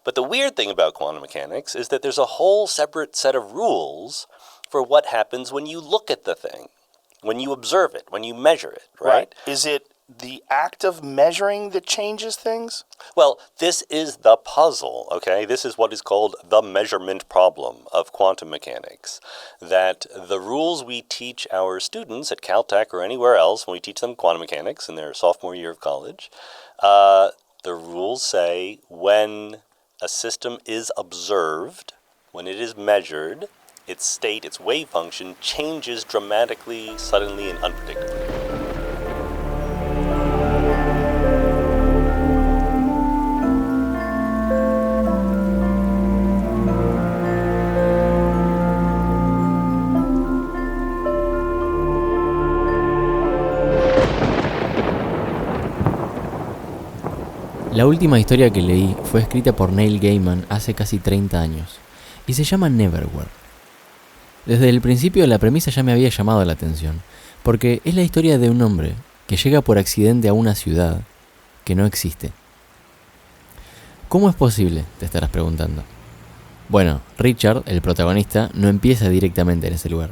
But the weird thing about quantum mechanics is that there's a whole separate set of rules for what happens when you look at the thing, when you observe it, when you measure it, right? Is it the act of measuring that changes things? Well, this is the puzzle, okay? This is what is called the measurement problem of quantum mechanics. That the rules we teach our students at Caltech or anywhere else when we teach them quantum mechanics in their sophomore year of college, the rules say when a system is observed, when it is measured, its state, its wave function, changes dramatically, suddenly, and unpredictably. La última historia que leí fue escrita por Neil Gaiman hace casi 30 años y se llama Neverwhere. Desde el principio la premisa ya me había llamado la atención, porque es la historia de un hombre que llega por accidente a una ciudad que no existe. ¿Cómo es posible?, te estarás preguntando. Bueno, Richard, el protagonista, no empieza directamente en ese lugar.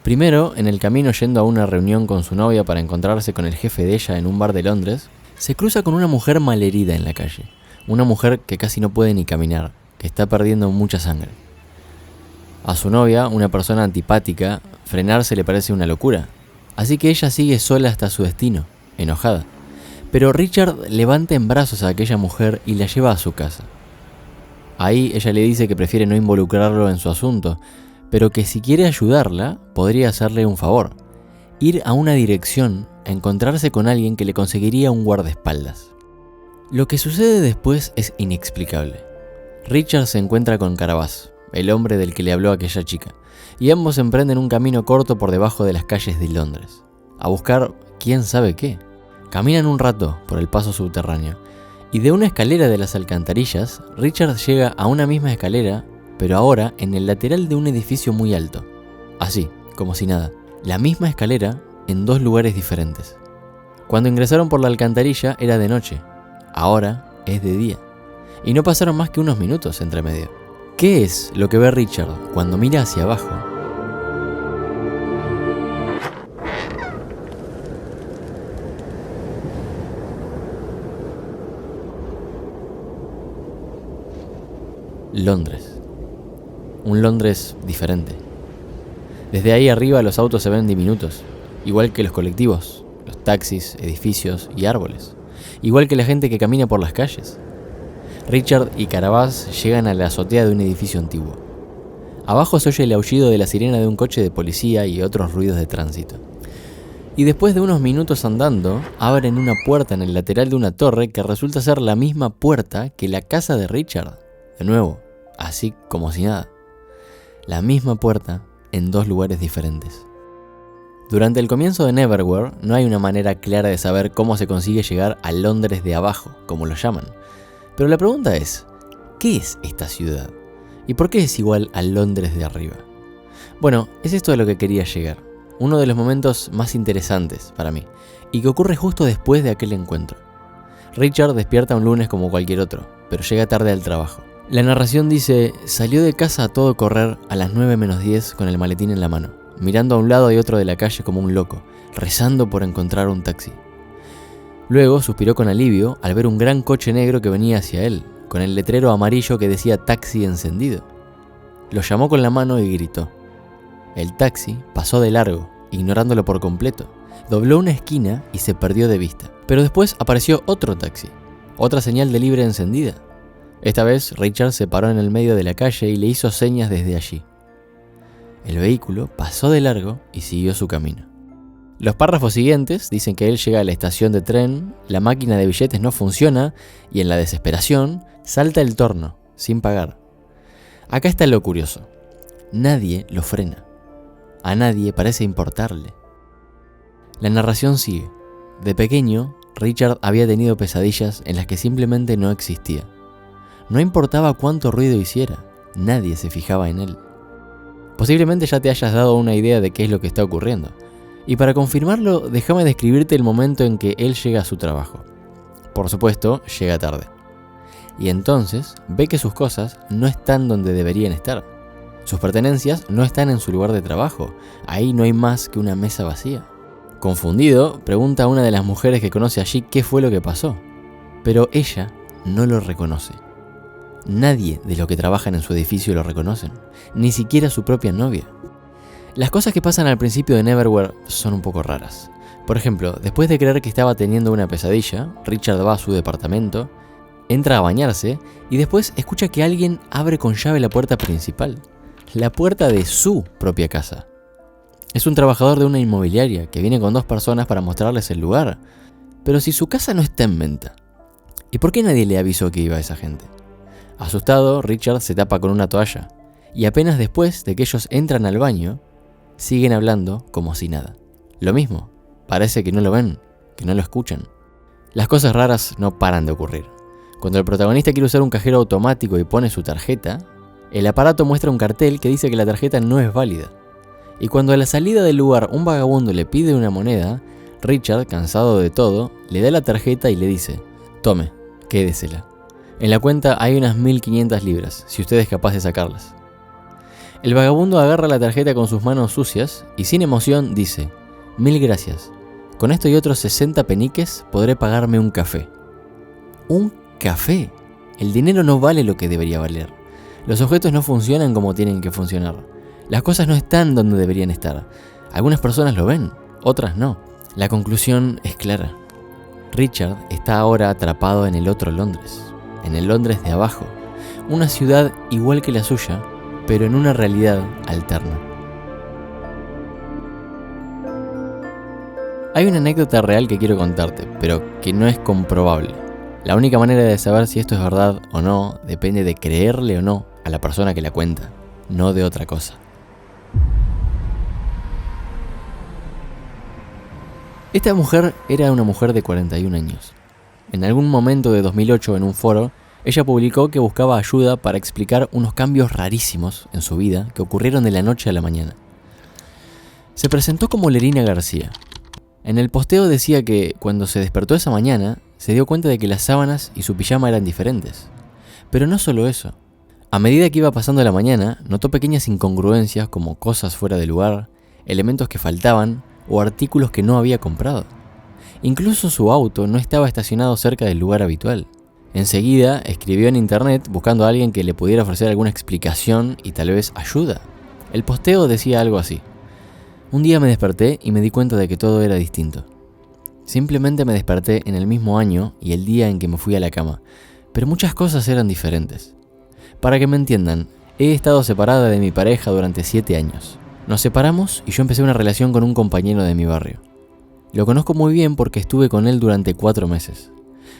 Primero, en el camino yendo a una reunión con su novia para encontrarse con el jefe de ella en un bar de Londres, se cruza con una mujer malherida en la calle, una mujer que casi no puede ni caminar, que está perdiendo mucha sangre. A su novia, una persona antipática, frenarse le parece una locura, así que ella sigue sola hasta su destino, enojada. Pero Richard levanta en brazos a aquella mujer y la lleva a su casa. Ahí ella le dice que prefiere no involucrarlo en su asunto, pero que si quiere ayudarla, podría hacerle un favor: ir a una dirección a encontrarse con alguien que le conseguiría un guardaespaldas. Lo que sucede después es inexplicable. Richard se encuentra con Carabas, el hombre del que le habló a aquella chica, y ambos emprenden un camino corto por debajo de las calles de Londres, a buscar quién sabe qué. Caminan un rato por el paso subterráneo, y de una escalera de las alcantarillas, Richard llega a una misma escalera, pero ahora en el lateral de un edificio muy alto. Así, como si nada. La misma escalera en dos lugares diferentes. Cuando ingresaron por la alcantarilla era de noche, ahora es de día. Y no pasaron más que unos minutos entre medio. ¿Qué es lo que ve Richard cuando mira hacia abajo? Londres. Un Londres diferente. Desde ahí arriba los autos se ven diminutos, igual que los colectivos, los taxis, edificios y árboles, igual que la gente que camina por las calles. Richard y Carabas llegan a la azotea de un edificio antiguo. Abajo se oye el aullido de la sirena de un coche de policía y otros ruidos de tránsito. Y después de unos minutos andando, abren una puerta en el lateral de una torre que resulta ser la misma puerta que la casa de Richard. De nuevo, así como si nada. La misma puerta en dos lugares diferentes. Durante el comienzo de Neverwhere no hay una manera clara de saber cómo se consigue llegar a Londres de abajo, como lo llaman. Pero la pregunta es, ¿qué es esta ciudad? ¿Y por qué es igual a Londres de arriba? Bueno, es esto a lo que quería llegar. Uno de los momentos más interesantes para mí, y que ocurre justo después de aquel encuentro. Richard despierta un lunes como cualquier otro, pero llega tarde al trabajo. La narración dice: salió de casa a todo correr a las 9 menos 10 con el maletín en la mano, mirando a un lado y otro de la calle como un loco, rezando por encontrar un taxi. Luego suspiró con alivio al ver un gran coche negro que venía hacia él, con el letrero amarillo que decía taxi encendido. Lo llamó con la mano y gritó. El taxi pasó de largo, ignorándolo por completo, dobló una esquina y se perdió de vista. Pero después apareció otro taxi, otra señal de libre encendida. Esta vez Richard se paró en el medio de la calle y le hizo señas desde allí. El vehículo pasó de largo y siguió su camino. Los párrafos siguientes dicen que él llega a la estación de tren, la máquina de billetes no funciona y en la desesperación salta el torno, sin pagar. Acá está lo curioso. Nadie lo frena. A nadie parece importarle. La narración sigue. De pequeño, Richard había tenido pesadillas en las que simplemente no existía. No importaba cuánto ruido hiciera, nadie se fijaba en él. Posiblemente ya te hayas dado una idea de qué es lo que está ocurriendo. Y para confirmarlo, déjame describirte el momento en que él llega a su trabajo. Por supuesto, llega tarde. Y entonces ve que sus cosas no están donde deberían estar. Sus pertenencias no están en su lugar de trabajo. Ahí no hay más que una mesa vacía. Confundido, pregunta a una de las mujeres que conoce allí qué fue lo que pasó. Pero ella no lo reconoce. Nadie de los que trabajan en su edificio lo reconocen, ni siquiera su propia novia. Las cosas que pasan al principio de Neverwhere son un poco raras. Por ejemplo, después de creer que estaba teniendo una pesadilla, Richard va a su departamento, entra a bañarse y después escucha que alguien abre con llave la puerta principal, la puerta de su propia casa. Es un trabajador de una inmobiliaria que viene con 2 personas para mostrarles el lugar. Pero si su casa no está en venta, ¿y por qué nadie le avisó que iba esa gente? Asustado, Richard se tapa con una toalla y apenas después de que ellos entran al baño, siguen hablando como si nada. Lo mismo, parece que no lo ven, que no lo escuchan. Las cosas raras no paran de ocurrir. Cuando el protagonista quiere usar un cajero automático y pone su tarjeta, el aparato muestra un cartel que dice que la tarjeta no es válida. Y cuando a la salida del lugar un vagabundo le pide una moneda, Richard, cansado de todo, le da la tarjeta y le dice: «Tome, quédesela. En la cuenta hay unas 1500 libras, si usted es capaz de sacarlas». El vagabundo agarra la tarjeta con sus manos sucias y sin emoción dice: «1000 gracias. Con esto y otros 60 peniques podré pagarme un café». ¿Un café? El dinero no vale lo que debería valer. Los objetos no funcionan como tienen que funcionar. Las cosas no están donde deberían estar. Algunas personas lo ven, otras no. La conclusión es clara. Richard está ahora atrapado en el otro Londres, en el Londres de abajo, una ciudad igual que la suya, pero en una realidad alterna. Hay una anécdota real que quiero contarte, pero que no es comprobable. La única manera de saber si esto es verdad o no depende de creerle o no a la persona que la cuenta, no de otra cosa. Esta mujer era una mujer de 41 años. En algún momento de 2008 en un foro, ella publicó que buscaba ayuda para explicar unos cambios rarísimos en su vida que ocurrieron de la noche a la mañana. Se presentó como Lerina García. En el posteo decía que cuando se despertó esa mañana, se dio cuenta de que las sábanas y su pijama eran diferentes. Pero no solo eso. A medida que iba pasando la mañana, notó pequeñas incongruencias como cosas fuera de lugar, elementos que faltaban o artículos que no había comprado. Incluso su auto no estaba estacionado cerca del lugar habitual. Enseguida escribió en internet buscando a alguien que le pudiera ofrecer alguna explicación y tal vez ayuda. El posteo decía algo así: «Un día me desperté y me di cuenta de que todo era distinto. Simplemente me desperté en el mismo año y el día en que me fui a la cama, pero muchas cosas eran diferentes. Para que me entiendan, he estado separada de mi pareja durante 7 años. Nos separamos y yo empecé una relación con un compañero de mi barrio. Lo conozco muy bien porque estuve con él durante 4 meses.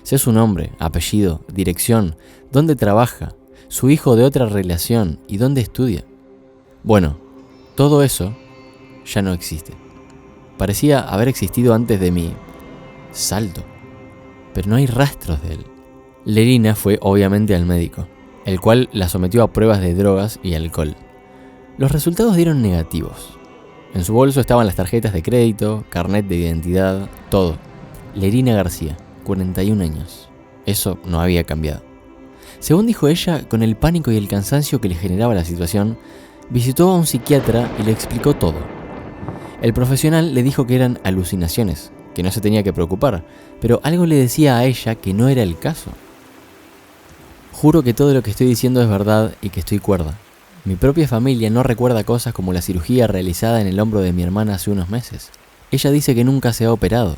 Sé su nombre, apellido, dirección, dónde trabaja, su hijo de otra relación y dónde estudia. Bueno, todo eso ya no existe. Parecía haber existido antes de mi salto, pero no hay rastros de él». Lerina fue obviamente al médico, el cual la sometió a pruebas de drogas y alcohol. Los resultados dieron negativos. En su bolso estaban las tarjetas de crédito, carnet de identidad, todo. Lerina García, 41 años. Eso no había cambiado. Según dijo ella, con el pánico y el cansancio que le generaba la situación, visitó a un psiquiatra y le explicó todo. El profesional le dijo que eran alucinaciones, que no se tenía que preocupar, pero algo le decía a ella que no era el caso. «Juro que todo lo que estoy diciendo es verdad y que estoy cuerda. Mi propia familia no recuerda cosas como la cirugía realizada en el hombro de mi hermana hace unos meses. Ella dice que nunca se ha operado».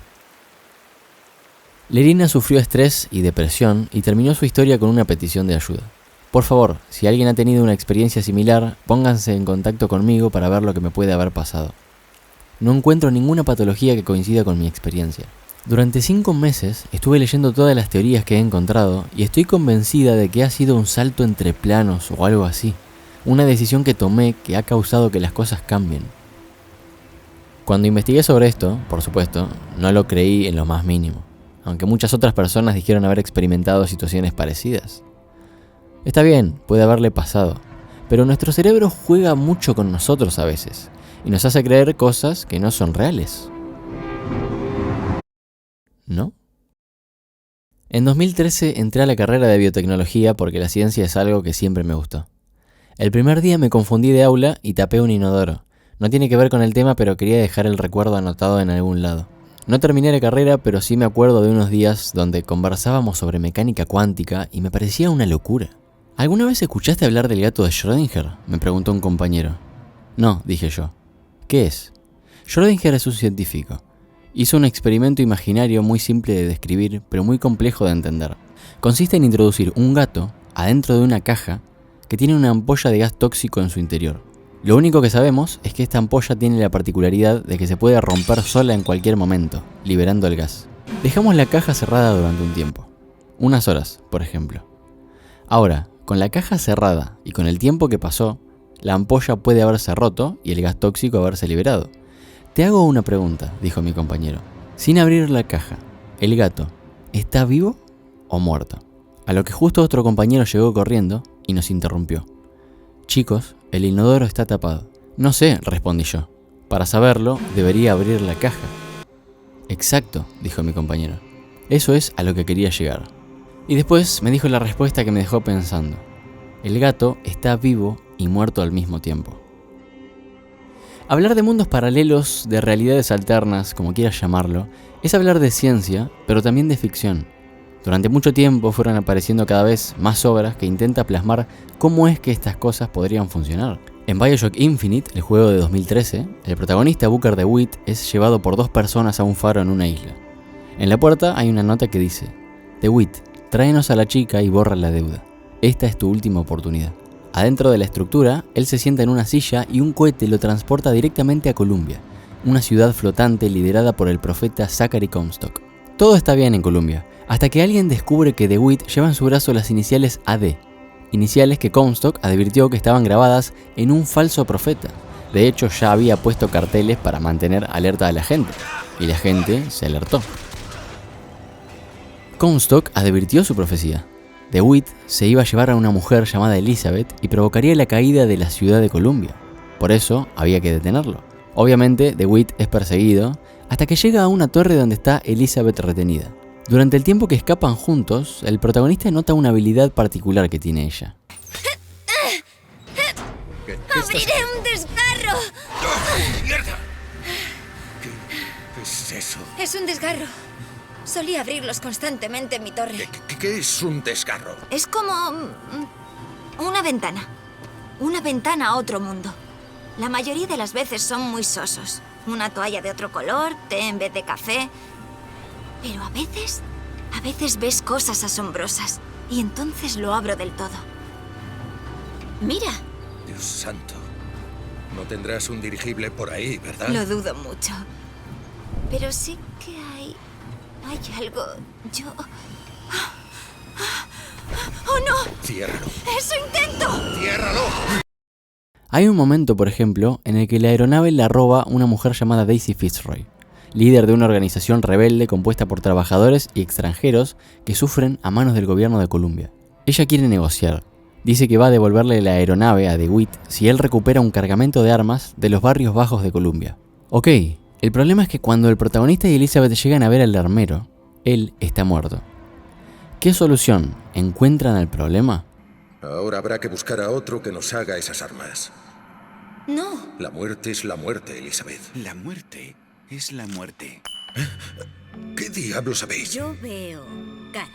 Lerina sufrió estrés y depresión y terminó su historia con una petición de ayuda. «Por favor, si alguien ha tenido una experiencia similar, pónganse en contacto conmigo para ver lo que me puede haber pasado. No encuentro ninguna patología que coincida con mi experiencia. Durante 5 meses estuve leyendo todas las teorías que he encontrado y estoy convencida de que ha sido un salto entre planos o algo así. Una decisión que tomé que ha causado que las cosas cambien». Cuando investigué sobre esto, por supuesto, no lo creí en lo más mínimo, aunque muchas otras personas dijeron haber experimentado situaciones parecidas. Está bien, puede haberle pasado, pero nuestro cerebro juega mucho con nosotros a veces, y nos hace creer cosas que no son reales. ¿No? En 2013 entré a la carrera de biotecnología porque la ciencia es algo que siempre me gustó. El primer día me confundí de aula y tapé un inodoro. No tiene que ver con el tema, pero quería dejar el recuerdo anotado en algún lado. No terminé la carrera, pero sí me acuerdo de unos días donde conversábamos sobre mecánica cuántica y me parecía una locura. ¿Alguna vez escuchaste hablar del gato de Schrödinger?, me preguntó un compañero. No, dije yo. ¿Qué es? Schrödinger es un científico. Hizo un experimento imaginario muy simple de describir, pero muy complejo de entender. Consiste en introducir un gato adentro de una caja que tiene una ampolla de gas tóxico en su interior. Lo único que sabemos es que esta ampolla tiene la particularidad de que se puede romper sola en cualquier momento, liberando el gas. Dejamos la caja cerrada durante un tiempo. Unas horas, por ejemplo. Ahora, con la caja cerrada y con el tiempo que pasó, la ampolla puede haberse roto y el gas tóxico haberse liberado. Te hago una pregunta, dijo mi compañero. Sin abrir la caja, ¿el gato está vivo o muerto? A lo que justo otro compañero llegó corriendo y nos interrumpió. Chicos, el inodoro está tapado. No sé, respondí yo. Para saberlo, debería abrir la caja. Exacto, dijo mi compañero. Eso es a lo que quería llegar. Y después me dijo la respuesta que me dejó pensando. El gato está vivo y muerto al mismo tiempo. Hablar de mundos paralelos, de realidades alternas, como quieras llamarlo, es hablar de ciencia, pero también de ficción. Durante mucho tiempo fueron apareciendo cada vez más obras que intentan plasmar cómo es que estas cosas podrían funcionar. En BioShock Infinite, el juego de 2013, el protagonista Booker DeWitt es llevado por 2 personas a un faro en una isla. En la puerta hay una nota que dice: DeWitt, tráenos a la chica y borra la deuda. Esta es tu última oportunidad. Adentro de la estructura, él se sienta en una silla y un cohete lo transporta directamente a Columbia, una ciudad flotante liderada por el profeta Zachary Comstock. Todo está bien en Columbia, hasta que alguien descubre que DeWitt lleva en su brazo las iniciales AD, iniciales que Comstock advirtió que estaban grabadas en un falso profeta. De hecho, ya había puesto carteles para mantener alerta a la gente, y la gente se alertó. Comstock advirtió su profecía. DeWitt se iba a llevar a una mujer llamada Elizabeth y provocaría la caída de la ciudad de Columbia. Por eso había que detenerlo. Obviamente, DeWitt es perseguido hasta que llega a una torre donde está Elizabeth retenida. Durante el tiempo que escapan juntos, el protagonista nota una habilidad particular que tiene ella. ¡Abriré un desgarro! ¡Oh, ¡mierda! ¿Qué es eso? Es un desgarro. Solía abrirlos constantemente en mi torre. ¿Qué es un desgarro? Es como una ventana. Una ventana a otro mundo. La mayoría de las veces son muy sosos. Una toalla de otro color, té en vez de café. Pero a veces ves cosas asombrosas. Y entonces lo abro del todo. Mira. Dios santo. No tendrás un dirigible por ahí, ¿verdad? Lo dudo mucho. Pero sí que hay algo. Yo... ¡Oh, no! ¡Ciérralo! ¡Eso intento! ¡Ciérralo! Hay un momento, por ejemplo, en el que la aeronave la roba una mujer llamada Daisy Fitzroy, líder de una organización rebelde compuesta por trabajadores y extranjeros que sufren a manos del gobierno de Columbia. Ella quiere negociar. Dice que va a devolverle la aeronave a DeWitt si él recupera un cargamento de armas de los barrios bajos de Columbia. Ok, el problema es que cuando el protagonista y Elizabeth llegan a ver al armero, él está muerto. ¿Qué solución encuentran al problema? Ahora habrá que buscar a otro que nos haga esas armas. No. La muerte es la muerte, Elizabeth. La muerte es la muerte. ¿Qué diablos sabéis? Yo veo cara.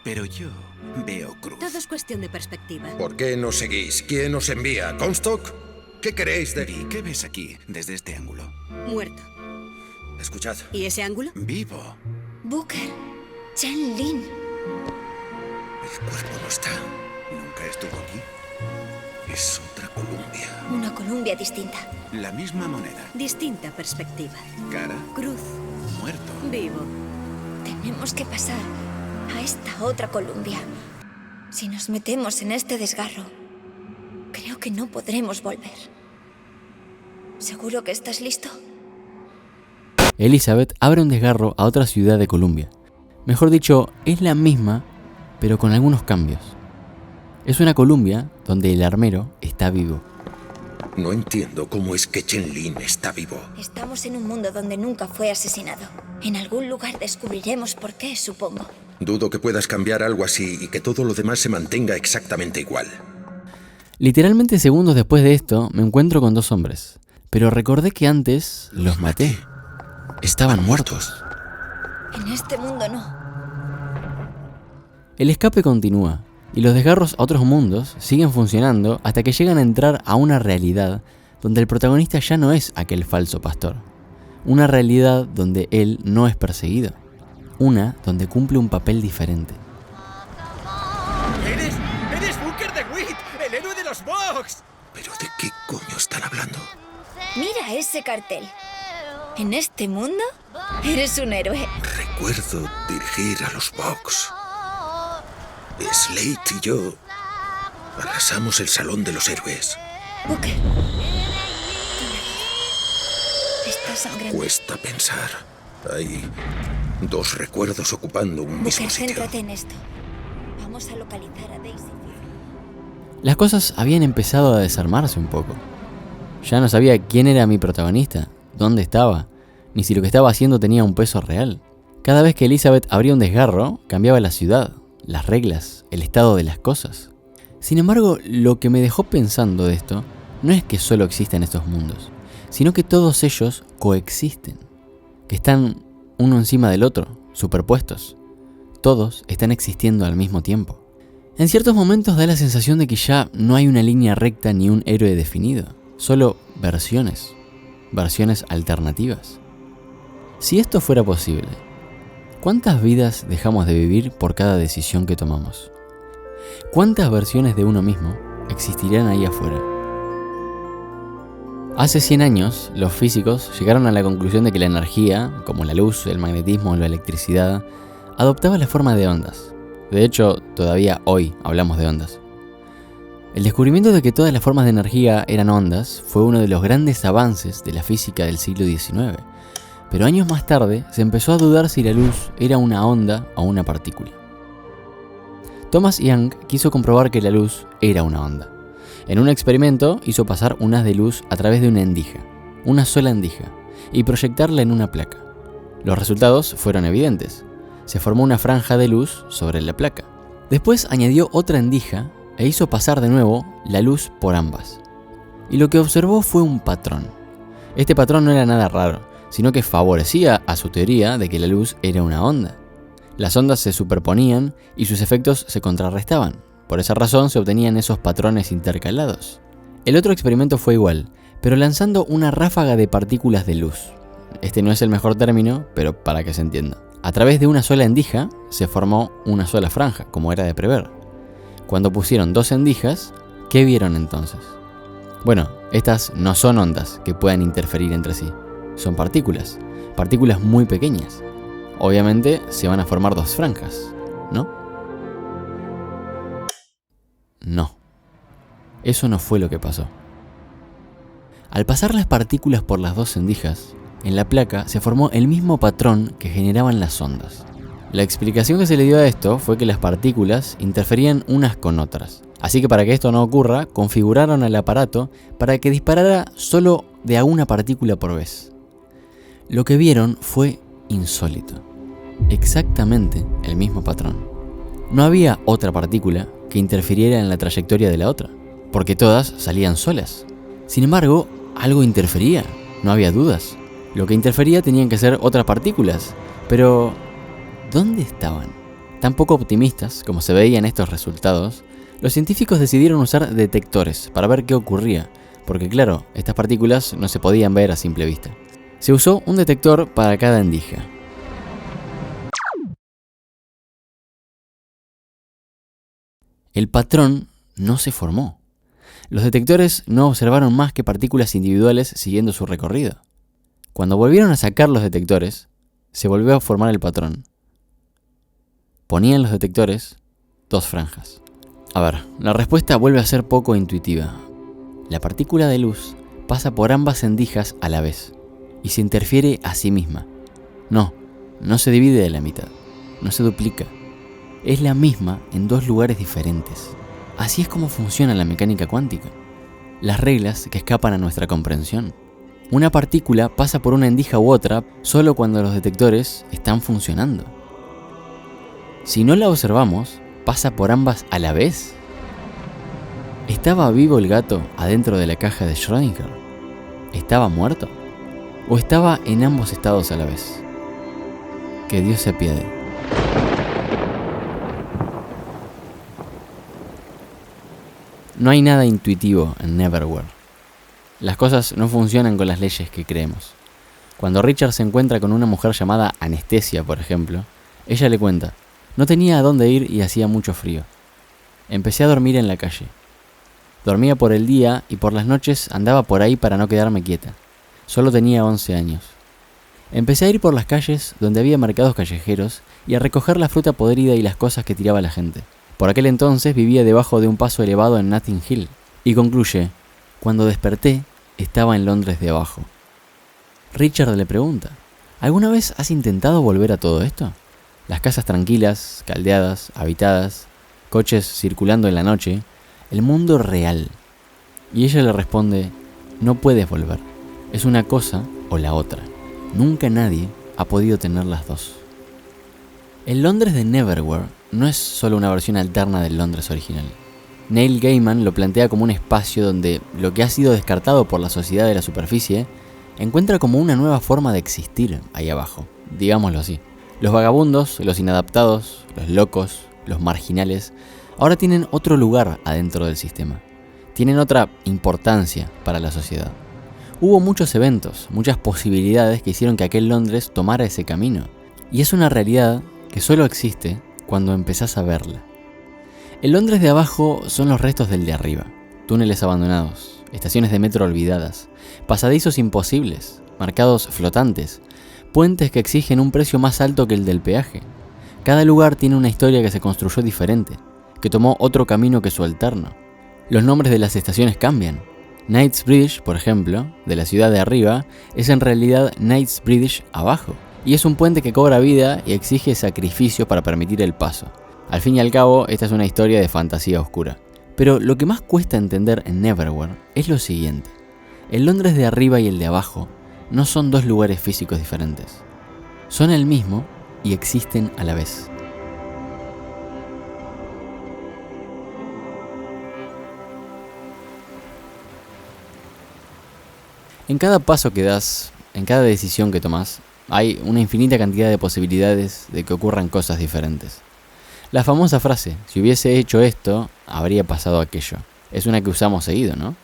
Pero yo veo cruz. Todo es cuestión de perspectiva. ¿Por qué nos seguís? ¿Quién os envía? ¿Comstock? ¿Qué queréis de...? ¿Y qué ves aquí, desde este ángulo? Muerto. Escuchad. ¿Y ese ángulo? Vivo. Booker. Chen Lin. El cuerpo no está. ¿Nunca estuvo aquí? Es otra Columbia. Una Columbia distinta. La misma moneda. Distinta perspectiva. Cara, Cruz. muerto. Vivo. Tenemos que pasar a esta otra Columbia. Si nos metemos en este desgarro, creo que no podremos volver. ¿Seguro que estás listo? Elizabeth abre un desgarro a otra ciudad de Columbia. Mejor dicho, es la misma, pero con algunos cambios. Es una Columbia donde el armero está vivo. No entiendo cómo es que Chen Lin está vivo. Estamos en un mundo donde nunca fue asesinado. En algún lugar descubriremos por qué, supongo. Dudo que puedas cambiar algo así y que todo lo demás se mantenga exactamente igual. Literalmente segundos después de esto, me encuentro con 2 hombres. Pero recordé que antes los maté. Estaban muertos. En este mundo no. El escape continúa, y los desgarros a otros mundos siguen funcionando hasta que llegan a entrar a una realidad donde el protagonista ya no es aquel falso pastor. Una realidad donde él no es perseguido. Una donde cumple un papel diferente. ¡Eres Booker DeWitt, el héroe de los Vox! ¿Pero de qué coño están hablando? Mira ese cartel. En este mundo, eres un héroe. Recuerdo dirigir a los Vox. Slate y yo arrasamos el Salón de los Héroes. Booker. Está sangrando. Cuesta pensar. Hay 2 recuerdos ocupando un mismo Booker, sitio. céntrate en esto. Vamos a localizar a Daisy. Las cosas habían empezado a desarmarse un poco. Ya no sabía quién era mi protagonista, dónde estaba, ni si lo que estaba haciendo tenía un peso real. Cada vez que Elizabeth abría un desgarro, cambiaba la ciudad, las reglas, el estado de las cosas. Sin embargo, lo que me dejó pensando de esto no es que solo existen estos mundos, sino que todos ellos coexisten, que están uno encima del otro, superpuestos. Todos están existiendo al mismo tiempo. En ciertos momentos da la sensación de que ya no hay una línea recta ni un héroe definido, solo versiones alternativas. Si esto fuera posible, ¿cuántas vidas dejamos de vivir por cada decisión que tomamos? ¿Cuántas versiones de uno mismo existirían ahí afuera? Hace 100 años, los físicos llegaron a la conclusión de que la energía, como la luz, el magnetismo o la electricidad, adoptaba la forma de ondas. De hecho, todavía hoy hablamos de ondas. El descubrimiento de que todas las formas de energía eran ondas fue uno de los grandes avances de la física del siglo XIX. Pero años más tarde se empezó a dudar si la luz era una onda o una partícula. Thomas Young quiso comprobar que la luz era una onda. En un experimento hizo pasar un haz de luz a través de una endija, una sola endija, y proyectarla en una placa. Los resultados fueron evidentes. Se formó una franja de luz sobre la placa. Después añadió otra endija e hizo pasar de nuevo la luz por ambas. Y lo que observó fue un patrón. Este patrón no era nada raro, sino que favorecía a su teoría de que la luz era una onda. Las ondas se superponían y sus efectos se contrarrestaban. Por esa razón se obtenían esos patrones intercalados. El otro experimento fue igual, pero lanzando una ráfaga de partículas de luz. Este no es el mejor término, pero para que se entienda. A través de una sola endija se formó una sola franja, como era de prever. Cuando pusieron 2 endijas, ¿qué vieron entonces? Bueno, estas no son ondas que puedan interferir entre sí. Son partículas muy pequeñas. Obviamente se van a formar 2 franjas, ¿no? No. Eso no fue lo que pasó. Al pasar las partículas por las 2 endijas, en la placa se formó el mismo patrón que generaban las ondas. La explicación que se le dio a esto fue que las partículas interferían unas con otras. Así que para que esto no ocurra, configuraron el aparato para que disparara solo de a una partícula por vez. Lo que vieron fue insólito. Exactamente el mismo patrón. No había otra partícula que interfiriera en la trayectoria de la otra, porque todas salían solas. Sin embargo, algo interfería, no había dudas. Lo que interfería tenían que ser otras partículas, pero ¿dónde estaban? Tan poco optimistas como se veían estos resultados, los científicos decidieron usar detectores para ver qué ocurría, porque claro, estas partículas no se podían ver a simple vista. Se usó un detector para cada endija. El patrón no se formó. Los detectores no observaron más que partículas individuales siguiendo su recorrido. Cuando volvieron a sacar los detectores, se volvió a formar el patrón. Ponían los detectores 2 franjas. A ver, la respuesta vuelve a ser poco intuitiva. La partícula de luz pasa por ambas endijas a la vez y se interfiere a sí misma. No se divide de la mitad, no se duplica. Es la misma en 2 lugares diferentes. Así es como funciona la mecánica cuántica. las reglas que escapan a nuestra comprensión. Una partícula pasa por una endija u otra solo cuando los detectores están funcionando. Si no la observamos, pasa por ambas a la vez. ¿Estaba vivo el gato adentro de la caja de Schrödinger? ¿Estaba muerto? ¿O estaba en ambos estados a la vez? Que Dios se apiade. No hay nada intuitivo en Neverwhere. Las cosas no funcionan con las leyes que creemos. Cuando Richard se encuentra con una mujer llamada Anestesia, por ejemplo, ella le cuenta: no tenía a dónde ir y hacía mucho frío. Empecé a dormir en la calle. Dormía por el día y por las noches andaba por ahí para no quedarme quieta. Solo tenía 11 años. Empecé a ir por las calles donde había mercados callejeros y a recoger la fruta podrida y las cosas que tiraba la gente. Por aquel entonces vivía debajo de un paso elevado en Notting Hill. Y concluye: cuando desperté, estaba en Londres de abajo. Richard le pregunta: ¿alguna vez has intentado volver a todo esto? Las casas tranquilas, caldeadas, habitadas, coches circulando en la noche, el mundo real. Y ella le responde: no puedes volver. Es una cosa o la otra. Nunca nadie ha podido tener las dos. El Londres de Neverwhere no es solo una versión alterna del Londres original. Neil Gaiman lo plantea como un espacio donde lo que ha sido descartado por la sociedad de la superficie encuentra como una nueva forma de existir ahí abajo, digámoslo así. Los vagabundos, los inadaptados, los locos, los marginales, ahora tienen otro lugar adentro del sistema. Tienen otra importancia para la sociedad. Hubo muchos eventos, muchas posibilidades que hicieron que aquel Londres tomara ese camino. Y es una realidad que solo existe cuando empezás a verla. El Londres de abajo son los restos del de arriba. Túneles abandonados, estaciones de metro olvidadas, pasadizos imposibles, mercados flotantes, puentes que exigen un precio más alto que el del peaje. Cada lugar tiene una historia que se construyó diferente, que tomó otro camino que su alterno. Los nombres de las estaciones cambian. Knightsbridge, por ejemplo, de la ciudad de arriba, es en realidad Knightsbridge abajo, y es un puente que cobra vida y exige sacrificio para permitir el paso. Al fin y al cabo, esta es una historia de fantasía oscura. Pero lo que más cuesta entender en Neverwhere es lo siguiente: el Londres de arriba y el de abajo no son dos lugares físicos diferentes. Son el mismo y existen a la vez. En cada paso que das, en cada decisión que tomas, hay una infinita cantidad de posibilidades de que ocurran cosas diferentes. La famosa frase: si hubiese hecho esto, habría pasado aquello, es una que usamos seguido, ¿no?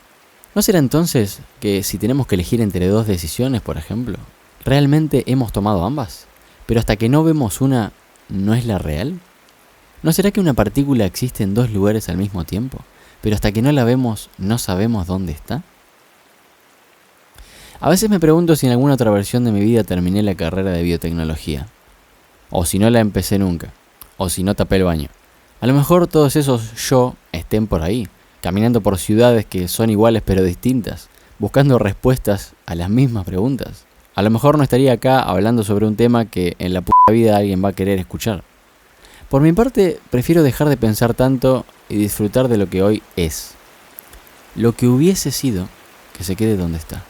¿No será entonces que si tenemos que elegir entre dos decisiones, por ejemplo, realmente hemos tomado ambas, pero hasta que no vemos una, no es la real? ¿No será que una partícula existe en dos lugares al mismo tiempo, pero hasta que no la vemos, no sabemos dónde está? A veces me pregunto si en alguna otra versión de mi vida terminé la carrera de biotecnología, o si no la empecé nunca, o si no tapé el baño. A lo mejor todos esos yo estén por ahí, caminando por ciudades que son iguales pero distintas, buscando respuestas a las mismas preguntas. A lo mejor no estaría acá hablando sobre un tema que en la puta vida alguien va a querer escuchar. Por mi parte, prefiero dejar de pensar tanto y disfrutar de lo que hoy es. Lo que hubiese sido, que se quede donde está.